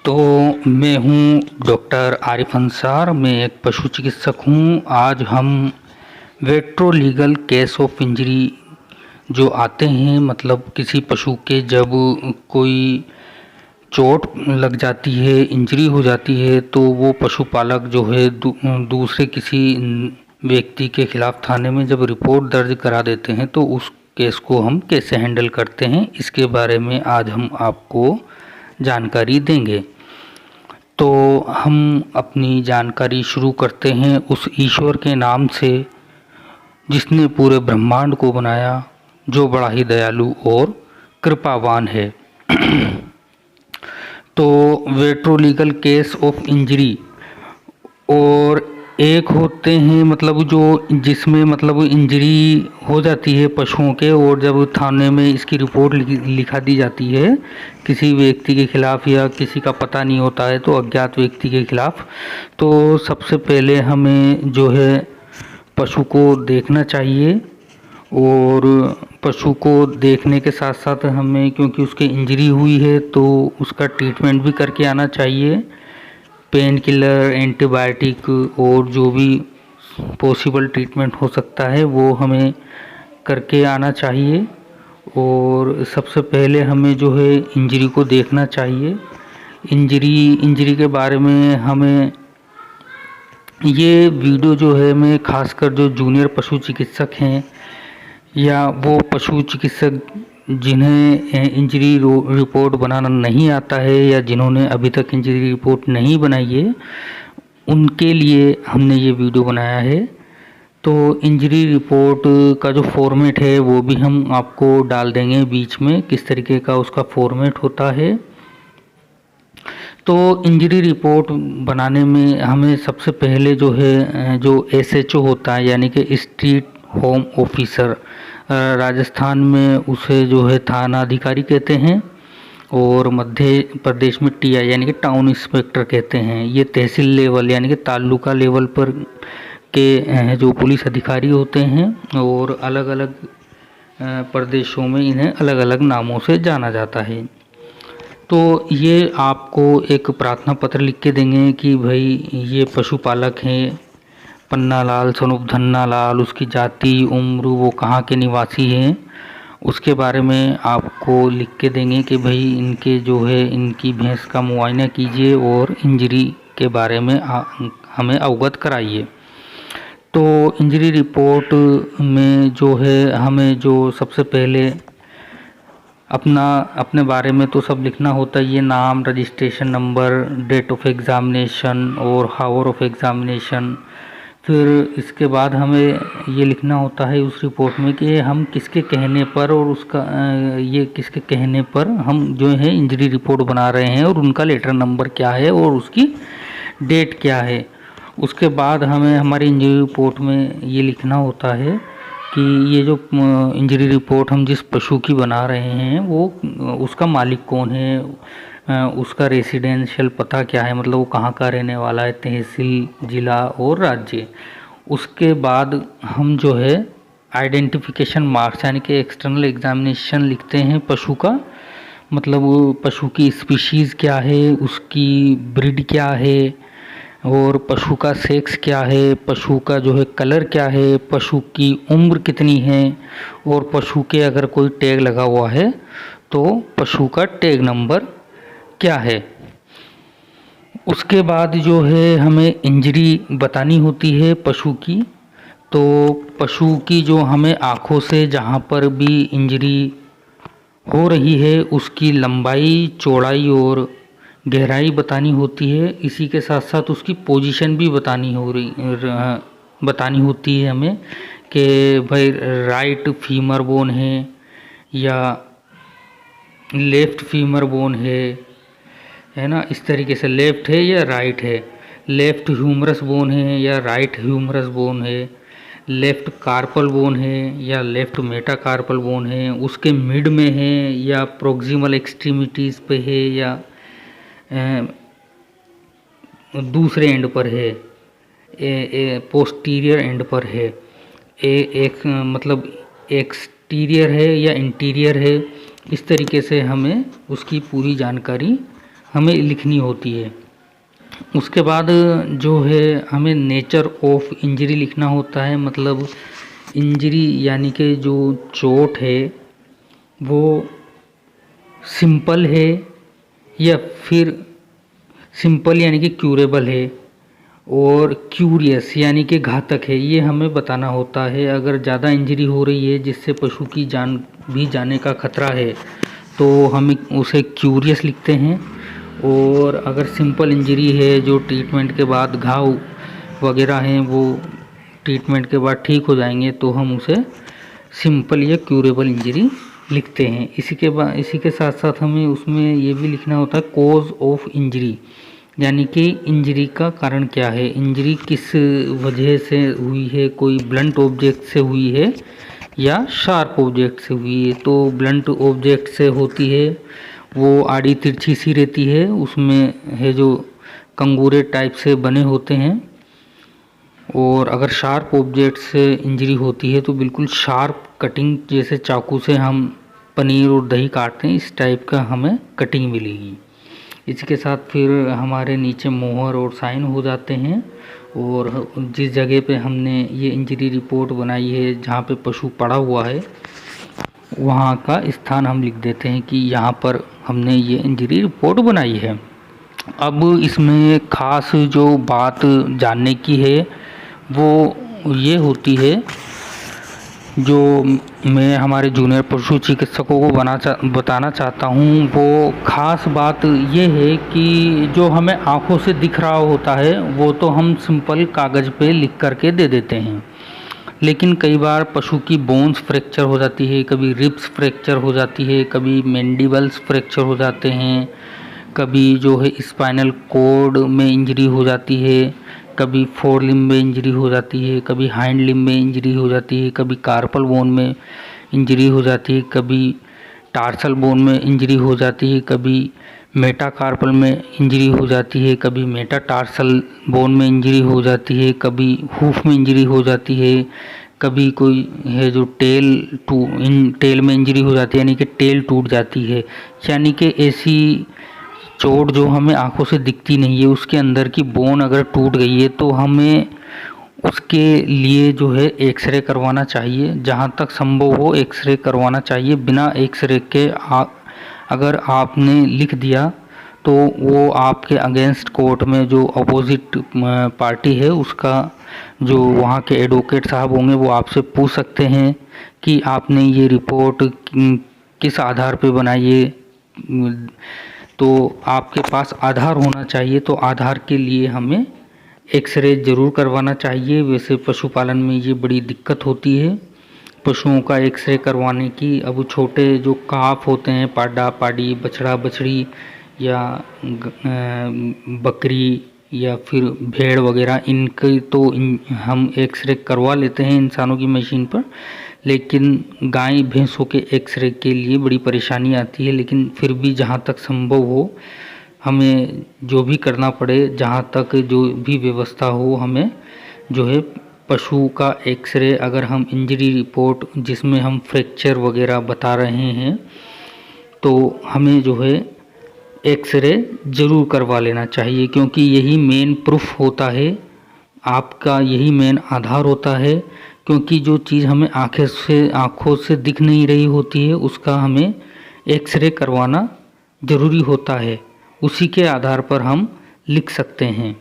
तो मैं हूँ डॉक्टर आरिफ अंसार। मैं एक पशु चिकित्सक हूँ। आज हम वेट्रो लीगल केस ऑफ इंजरी जो आते हैं, मतलब किसी पशु के जब कोई चोट लग जाती है, इंजरी हो जाती है, तो वो पशुपालक जो है दूसरे किसी व्यक्ति के खिलाफ थाने में जब रिपोर्ट दर्ज करा देते हैं तो उस केस को हम कैसे हैंडल करते हैं, इसके बारे में आज हम आपको जानकारी देंगे। तो हम अपनी जानकारी शुरू करते हैं उस ईश्वर के नाम से जिसने पूरे ब्रह्मांड को बनाया, जो बड़ा ही दयालु और कृपावान है। तो वेट्रोलीगल केस ऑफ इंजरी और एक होते हैं मतलब जो जिसमें मतलब इंजरी हो जाती है पशुओं के, और जब थाने में इसकी रिपोर्ट लिखा दी जाती है किसी व्यक्ति के खिलाफ़ या किसी का पता नहीं होता है तो अज्ञात व्यक्ति के खिलाफ़, तो सबसे पहले हमें जो है पशु को देखना चाहिए। और पशु को देखने के साथ साथ हमें, क्योंकि उसके इंजरी हुई है, तो उसका ट्रीटमेंट भी करके आना चाहिए। पेन किलर, एंटीबायोटिक और जो भी पॉसिबल ट्रीटमेंट हो सकता है वो हमें करके आना चाहिए। और सबसे पहले हमें जो है इंजरी को देखना चाहिए। इंजरी के बारे में हमें ये वीडियो जो है, मैं खासकर जो जूनियर पशु चिकित्सक हैं या वो पशु चिकित्सक जिन्हें इंजरी रिपोर्ट बनाना नहीं आता है या जिन्होंने अभी तक इंजरी रिपोर्ट नहीं बनाई है, उनके लिए हमने ये वीडियो बनाया है। तो इंजरी रिपोर्ट का जो फॉर्मेट है वो भी हम आपको डाल देंगे बीच में, किस तरीके का उसका फॉर्मेट होता है। तो इंजरी रिपोर्ट बनाने में हमें सबसे पहले जो है जो एसएचओ होता है, यानी कि स्ट्रीट होम ऑफिसर, राजस्थान में उसे जो है थाना अधिकारी कहते हैं, और मध्य प्रदेश में टीआई यानी कि टाउन इंस्पेक्टर कहते हैं। ये तहसील लेवल यानी कि तालुका लेवल पर के जो पुलिस अधिकारी होते हैं, और अलग अलग प्रदेशों में इन्हें अलग अलग नामों से जाना जाता है। तो ये आपको एक प्रार्थना पत्र लिख के देंगे कि भाई ये पशुपालक हैं पन्ना लाल सनुप धन्ना लाल, उसकी जाति, उम्र, वो कहाँ के निवासी हैं, उसके बारे में आपको लिख के देंगे कि भाई इनके जो है इनकी भैंस का मुआयना कीजिए और इंजरी के बारे में हमें अवगत कराइए। तो इंजरी रिपोर्ट में जो है हमें जो सबसे पहले अपने बारे में तो सब लिखना होता है, ये नाम, registration number, date of examination और हावर ऑफ एग्ज़ामिनेशन। फिर इसके बाद हमें ये लिखना होता है उस रिपोर्ट में कि हम किसके कहने पर और उसका ये किसके कहने पर हम जो है इंजरी रिपोर्ट बना रहे हैं, और उनका लेटर नंबर क्या है और उसकी डेट क्या है। उसके बाद हमें हमारी इंजरी रिपोर्ट में ये लिखना होता है कि ये जो इंजरी रिपोर्ट हम जिस पशु की बना रहे हैं वो उसका मालिक कौन है, उसका रेसिडेंशियल पता क्या है, मतलब वो कहाँ का रहने वाला है, तहसील, ज़िला और राज्य। उसके बाद हम जो है आइडेंटिफिकेशन मार्क्स यानी कि एक्सटर्नल एग्जामिनेशन लिखते हैं पशु का, मतलब वो पशु की स्पीशीज़ क्या है, उसकी ब्रीड क्या है, और पशु का सेक्स क्या है, पशु का जो है कलर क्या है, पशु की उम्र कितनी है, और पशु के अगर कोई टैग लगा हुआ है तो पशु का टैग नंबर क्या है। उसके बाद जो है हमें इंजरी बतानी होती है पशु की। तो पशु की जो हमें आँखों से जहाँ पर भी इंजरी हो रही है उसकी लंबाई, चौड़ाई और गहराई बतानी होती है। इसी के साथ साथ उसकी पोजीशन भी बतानी होती है हमें कि भाई राइट फीमर बोन है या लेफ़्ट फीमर बोन है ना, इस तरीके से लेफ़्ट है या राइट है, लेफ़्ट ह्यूमरस बोन है या राइट ह्यूमरस बोन है, लेफ़्ट कार्पल बोन है या लेफ़्ट मेटाकार्पल बोन है, उसके मिड में है या प्रोक्सिमल एक्सट्रीमिटीज़ पे है या दूसरे एंड पर है, पोस्टीरियर एंड पर है, एक मतलब एक्सटीरियर है या इंटीरियर है। इस तरीके से हमें उसकी पूरी जानकारी हमें लिखनी होती है। उसके बाद जो है हमें नेचर ऑफ इंजरी लिखना होता है, मतलब इंजरी यानी कि जो चोट है वो सिंपल है या फिर सिंपल यानी कि क्यूरेबल है, और क्यूरियस यानी कि घातक है, ये हमें बताना होता है। अगर ज़्यादा इंजरी हो रही है जिससे पशु की जान भी जाने का खतरा है तो हम उसे क्यूरियस लिखते हैं। और अगर सिंपल इंजरी है जो ट्रीटमेंट के बाद घाव वगैरह हैं वो ट्रीटमेंट के बाद ठीक हो जाएंगे तो हम उसे सिंपल या क्यूरेबल इंजरी लिखते हैं। इसी के साथ साथ हमें उसमें ये भी लिखना होता है कॉज ऑफ इंजरी, यानी कि इंजरी का कारण क्या है, इंजरी किस वजह से हुई है, कोई ब्लंट ऑब्जेक्ट से हुई है या शार्प ऑब्जेक्ट से हुई है। तो ब्लंट ऑब्जेक्ट से होती है वो आड़ी तिरछी सी रहती है, उसमें है जो कंगूरे टाइप से बने होते हैं। और अगर शार्प ऑब्जेक्ट से इंजरी होती है तो बिल्कुल शार्प कटिंग, जैसे चाकू से हम पनीर और दही काटते हैं इस टाइप का हमें कटिंग मिलेगी। इसके साथ फिर हमारे नीचे मोहर और साइन हो जाते हैं, और जिस जगह पे हमने ये इंजरी रिपोर्ट बनाई है जहाँ पे पशु पड़ा हुआ है वहाँ का स्थान हम लिख देते हैं कि यहाँ पर हमने ये इंजरी रिपोर्ट बनाई है। अब इसमें ख़ास जो बात जानने की है वो ये होती है, जो मैं हमारे जूनियर पशु चिकित्सकों को बताना चाहता हूँ, वो ख़ास बात ये है कि जो हमें आँखों से दिख रहा होता है वो तो हम सिंपल कागज़ पे लिख करके दे देते हैं, लेकिन कई बार पशु की बोन्स फ्रैक्चर हो जाती है, कभी रिब्स फ्रैक्चर हो जाती है, कभी मैंडिबल्स फ्रैक्चर हो जाते हैं, कभी जो है स्पाइनल कॉर्ड में इंजरी हो जाती है, कभी फोर लिम्ब में इंजरी हो जाती है, कभी हाइंड लिम्ब में इंजरी हो जाती है, कभी कार्पल बोन में इंजरी हो जाती है, कभी टार्सल बोन में इंजरी हो जाती है, कभी मेटाकार्पल में इंजरी हो जाती है, कभी मेटाटार्सल बोन में इंजरी हो जाती है, कभी हूफ में इंजरी हो जाती है, कभी कोई है जो टेल में इंजरी हो जाती है, यानी कि टेल टूट जाती है। यानी कि ऐसी चोट जो हमें आंखों से दिखती नहीं है, उसके अंदर की बोन अगर टूट गई है तो हमें उसके लिए जो है एक्सरे करवाना चाहिए, जहाँ तक संभव हो एक्सरे करवाना चाहिए। बिना एक्सरे के अगर आपने लिख दिया तो वो आपके अगेंस्ट कोर्ट में जो अपोजिट पार्टी है उसका जो वहाँ के एडवोकेट साहब होंगे वो आपसे पूछ सकते हैं कि आपने ये रिपोर्ट किस आधार पे बनाई है। तो आपके पास आधार होना चाहिए, तो आधार के लिए हमें एक्सरे ज़रूर करवाना चाहिए। वैसे पशुपालन में ये बड़ी दिक्कत होती है पशुओं का एक्सरे करवाने की। अब छोटे जो काफ होते हैं, पाडा पाडी, बछड़ा बछड़ी या बकरी या फिर भेड़ वगैरह, इनके तो हम एक्सरे करवा लेते हैं इंसानों की मशीन पर, लेकिन गाय भैंसों के एक्सरे के लिए बड़ी परेशानी आती है। लेकिन फिर भी जहाँ तक संभव हो हमें जो भी करना पड़े, जहाँ तक जो भी व्यवस्था हो, हमें जो है पशु का एक्सरे, अगर हम इंजरी रिपोर्ट जिसमें हम फ्रैक्चर वगैरह बता रहे हैं तो हमें जो है एक्सरे ज़रूर करवा लेना चाहिए, क्योंकि यही मेन प्रूफ होता है, आपका यही मेन आधार होता है। क्योंकि जो चीज़ हमें आँखों से दिख नहीं रही होती है उसका हमें एक्सरे करवाना ज़रूरी होता है, उसी के आधार पर हम लिख सकते हैं।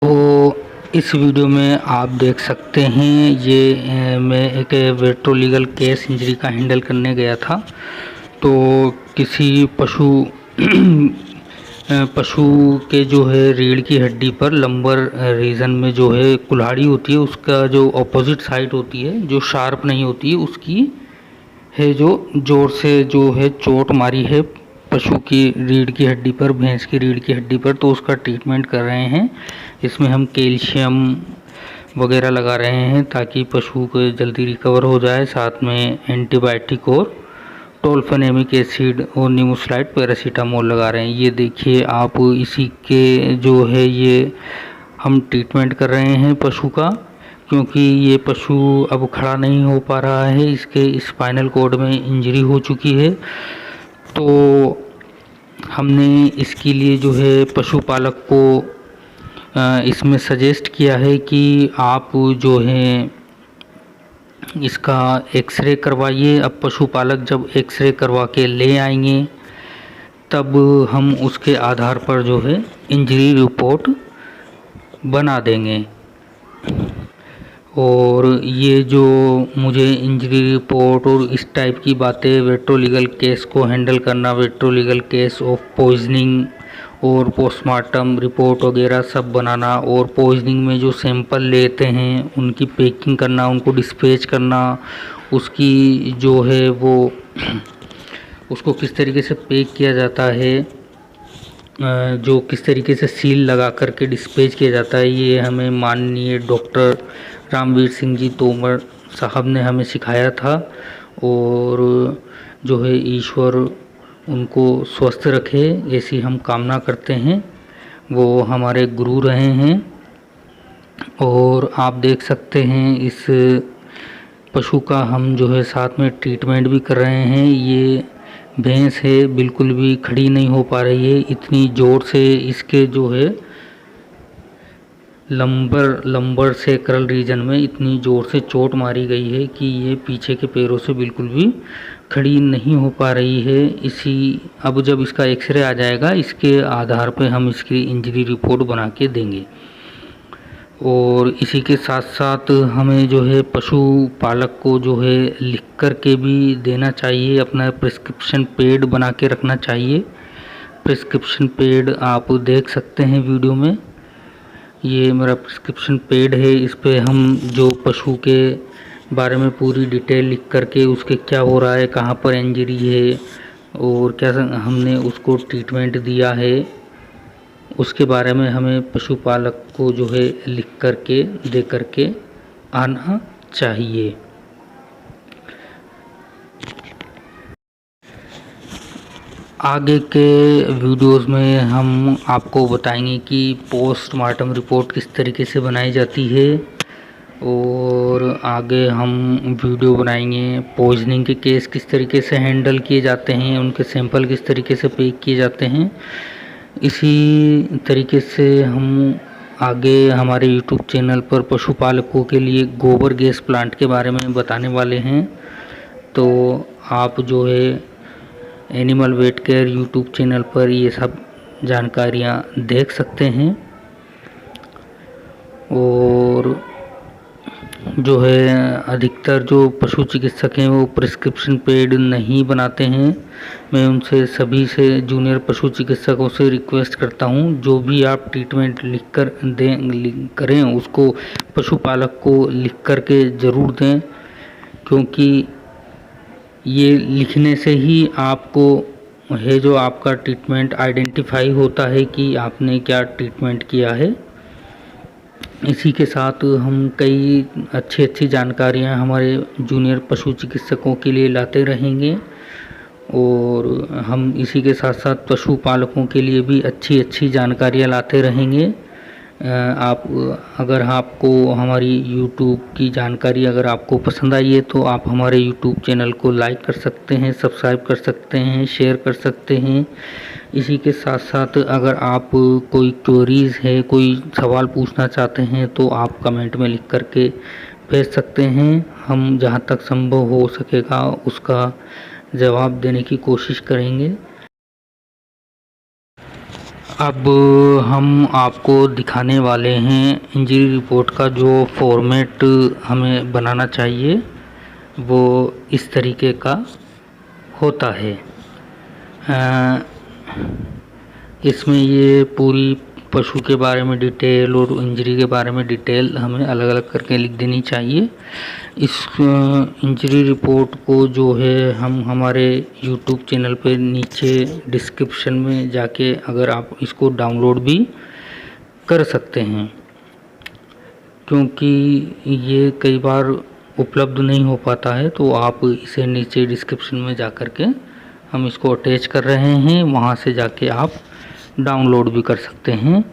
तो इस वीडियो में आप देख सकते हैं ये मैं एक वेट्रोलीगल केस इंजरी का हैंडल करने गया था। तो किसी पशु के जो है रीढ़ की हड्डी पर लंबर रीजन में जो है कुल्हाड़ी होती है, उसका जो ऑपोजिट साइड होती है जो शार्प नहीं होती है, उसकी है जो जोर से जो है चोट मारी है पशु की रीढ़ की हड्डी पर, भैंस की रीढ़ की हड्डी पर। तो उसका ट्रीटमेंट कर रहे हैं। इसमें हम कैल्शियम वगैरह लगा रहे हैं ताकि पशु को जल्दी रिकवर हो जाए। साथ में एंटीबायोटिक और टोल्फेनेमिक एसिड और न्यूमोसाइड पैरासीटामोल लगा रहे हैं। ये देखिए आप, इसी के जो है ये हम ट्रीटमेंट कर रहे हैं पशु का, क्योंकि ये पशु अब खड़ा नहीं हो पा रहा है, इसके स्पाइनल कॉर्ड में इंजरी हो चुकी है। तो हमने इसके लिए जो है पशुपालक को इसमें सजेस्ट किया है कि आप जो है इसका एक्सरे करवाइए। अब पशुपालक जब एक्सरे करवा के ले आएंगे तब हम उसके आधार पर जो है इंजरी रिपोर्ट बना देंगे। और ये जो मुझे इंजरी रिपोर्ट और इस टाइप की बातें, वेट्रोलीगल केस को हैंडल करना, वेट्रोलीगल केस ऑफ पॉइजनिंग और पोस्टमार्टम रिपोर्ट वगैरह सब बनाना, और पॉइजनिंग में जो सैंपल लेते हैं उनकी पैकिंग करना, उनको डिस्पैच करना, उसकी जो है वो उसको किस तरीके से पैक किया जाता है, जो किस तरीके से सील लगा करके डिस्पैच किया जाता है, ये हमें माननीय डॉक्टर रामवीर सिंह जी तोमर साहब ने हमें सिखाया था। और जो है ईश्वर उनको स्वस्थ रखे ऐसी हम कामना करते हैं। वो हमारे गुरु रहे हैं। और आप देख सकते हैं इस पशु का हम जो है साथ में ट्रीटमेंट भी कर रहे हैं। ये भैंस है, बिल्कुल भी खड़ी नहीं हो पा रही है, इतनी ज़ोर से इसके जो है लंबर सेक्रल रीजन में इतनी ज़ोर से चोट मारी गई है कि ये पीछे के पैरों से बिल्कुल भी खड़ी नहीं हो पा रही है। अब जब इसका एक्सरे आ जाएगा इसके आधार पे हम इसकी इंजरी रिपोर्ट बना के देंगे। और इसी के साथ साथ हमें जो है पशुपालक को जो है लिख कर के भी देना चाहिए, अपना प्रिस्क्रिप्शन पैड बना के रखना चाहिए। प्रिस्क्रिप्शन पैड आप देख सकते हैं वीडियो में, ये मेरा प्रिस्क्रिप्शन पैड है। इस पे हम जो पशु के बारे में पूरी डिटेल लिख करके, उसके क्या हो रहा है, कहाँ पर इंजरी है और क्या हमने उसको ट्रीटमेंट दिया है, उसके बारे में हमें पशुपालक को जो है लिख करके दे करके आना चाहिए। आगे के वीडियोस में हम आपको बताएंगे कि पोस्टमार्टम रिपोर्ट किस तरीके से बनाई जाती है। और आगे हम वीडियो बनाएंगे पॉइजनिंग के केस किस तरीके से हैंडल किए जाते हैं, उनके सैंपल किस तरीके से पैक किए जाते हैं। इसी तरीके से हम आगे हमारे यूट्यूब चैनल पर पशुपालकों के लिए गोबर गैस प्लांट के बारे में बताने वाले हैं। तो आप जो है animal vet care YouTube channel पर ये सब जानकारियाँ देख सकते हैं। और जो है अधिकतर जो पशु चिकित्सक हैं वो प्रिस्क्रिप्शन पैड नहीं बनाते हैं। मैं उनसे सभी से जूनियर पशु चिकित्सकों से रिक्वेस्ट करता हूं, जो भी आप ट्रीटमेंट लिख कर करें उसको पशुपालक को लिख कर के ज़रूर दें, क्योंकि ये लिखने से ही आपको है जो आपका ट्रीटमेंट आइडेंटिफाई होता है कि आपने क्या ट्रीटमेंट किया है। इसी के साथ हम कई अच्छी जानकारियां हमारे जूनियर पशु चिकित्सकों के लिए लाते रहेंगे। और हम इसी के साथ साथ पशुपालकों के लिए भी अच्छी जानकारियां लाते रहेंगे। अगर आपको हमारी यूट्यूब की जानकारी अगर आपको पसंद आई है तो आप हमारे यूट्यूब चैनल को लाइक कर सकते हैं, सब्सक्राइब कर सकते हैं, शेयर कर सकते हैं। इसी के साथ साथ अगर आप कोई क्वेरीज़ है, कोई सवाल पूछना चाहते हैं तो आप कमेंट में लिख करके भेज सकते हैं। हम जहां तक संभव हो सकेगा उसका जवाब देने की कोशिश करेंगे। अब हम आपको दिखाने वाले हैं इंजरी रिपोर्ट का जो फॉर्मेट हमें बनाना चाहिए, वो इस तरीके का होता है। इसमें ये पूरी पशु के बारे में डिटेल और इंजरी के बारे में डिटेल हमें अलग अलग करके लिख देनी चाहिए। इस इंजरी रिपोर्ट को जो है हम हमारे यूट्यूब चैनल पे नीचे डिस्क्रिप्शन में जाके अगर आप इसको डाउनलोड भी कर सकते हैं, क्योंकि ये कई बार उपलब्ध नहीं हो पाता है, तो आप इसे नीचे डिस्क्रिप्शन में जा कर के हम इसको अटैच कर रहे हैं, वहाँ से जाके आप डाउनलोड भी कर सकते हैं।